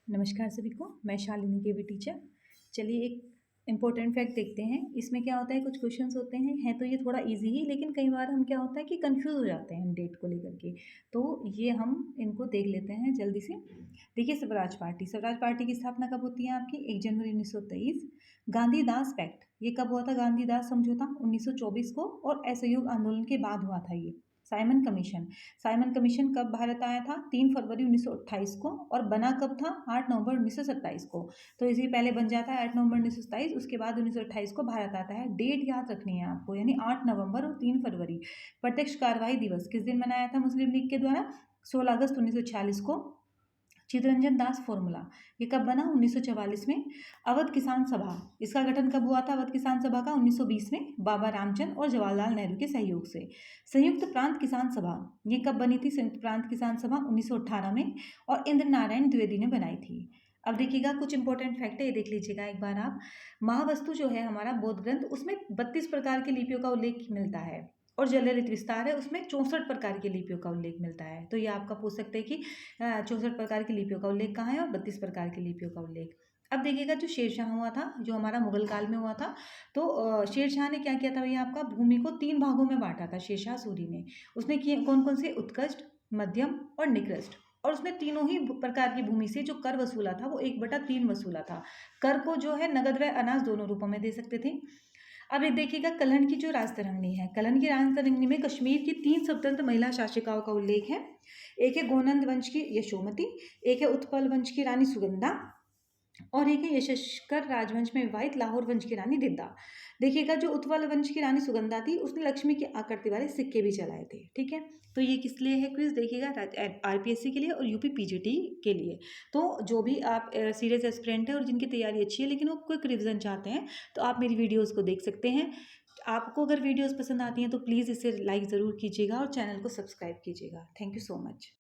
नमस्कार सभी को, मैं शालिनी केवी टीचर। चलिए एक इम्पोर्टेंट फैक्ट देखते हैं। इसमें क्या होता है, कुछ क्वेश्चंस होते हैं तो ये थोड़ा इजी ही, लेकिन कई बार हम क्या होता है कि कंफ्यूज हो जाते हैं डेट को लेकर के। तो ये हम इनको देख लेते हैं जल्दी से। देखिए, स्वराज पार्टी की स्थापना कब होती है आपकी? 1 जनवरी 1923। गांधीदास पैक्ट, ये कब हुआ था? गांधीदास समझौता 1924 को, और असहयोग आंदोलन के बाद हुआ था ये। साइमन कमीशन कब भारत आया था? 3 फरवरी 1928 को, और बना कब था? 8 नवंबर 1927 को। तो इसी पहले बन जाता है 8 नवंबर 1927, उसके बाद 1928 को भारत आता है। डेट याद रखनी है आपको, यानी 8 नवंबर और 3 फरवरी। प्रत्यक्ष कार्रवाई दिवस किस दिन मनाया था मुस्लिम लीग के द्वारा? 16 अगस्त 1946 को। चित्तरंजन दास फॉर्मूला, ये कब बना? 1944 में। अवध किसान सभा, इसका गठन कब हुआ था? अवध किसान सभा का 1920 में, बाबा रामचंद्र और जवाहरलाल नेहरू के सहयोग से। संयुक्त प्रांत किसान सभा, ये कब बनी थी? संयुक्त प्रांत किसान सभा 1918 में, और इंद्र नारायण द्विवेदी ने बनाई थी। अब देखिएगा, कुछ इंपॉर्टेंट फैक्ट है, ये देख लीजिएगा एक बार आप। महावस्तु जो है हमारा बौद्ध ग्रंथ, उसमें 32 प्रकार की लिपियों का उल्लेख मिलता है, और जललित विस्तार है, उसमें 64 प्रकार की लिपियों का उल्लेख मिलता है। तो ये आपका पूछ सकते हैं कि 64 प्रकार की लिपियों का उल्लेख कहाँ है और 32 प्रकार की लिपियों का उल्लेख। अब देखिएगा, जो शेरशाह हुआ था, जो हमारा मुगल काल में हुआ था, तो शेरशाह ने क्या किया था भैया? आपका भूमि को 3 भागों में बांटा था शेरशाह सूरी ने। उसने किए कौन कौन से? उत्कृष्ट, मध्यम और निकृष्ट। और उसने तीनों ही प्रकार की भूमि से जो कर वसूला था वो 1/3 वसूला था। कर को जो है नगद व अनाज दोनों रूपों में दे सकते थे। अब ये देखिएगा, कलहन की जो राजतरंगिणी है, कलहन की राजतरंगिणी में कश्मीर की 3 स्वतंत्र महिला शासिकाओं का उल्लेख है। एक है गोनंद वंश की यशोमती, एक है उत्पल वंश की रानी सुगंधा, और एक है यशस्कर राजवंश में विवाहित लाहौर वंश की रानी दिद्दा। देखिएगा, जो उत्पल वंश की रानी सुगंधा थी, उसने लक्ष्मी की आकृति वाले सिक्के भी चलाए थे। ठीक है, तो ये किस लिए है क्विज? देखिएगा, आरपीएससी के लिए और यूपी पीजीटी के लिए। तो जो भी आप सीरियस एस्पिरेंट है और जिनकी तैयारी अच्छी है लेकिन वो क्विक रिविजन चाहते हैं, तो आप मेरी वीडियोज़ को देख सकते हैं। आपको अगर वीडियोज़ पसंद आती हैं तो प्लीज़ इसे लाइक ज़रूर कीजिएगा और चैनल को सब्सक्राइब कीजिएगा। Thank you so much.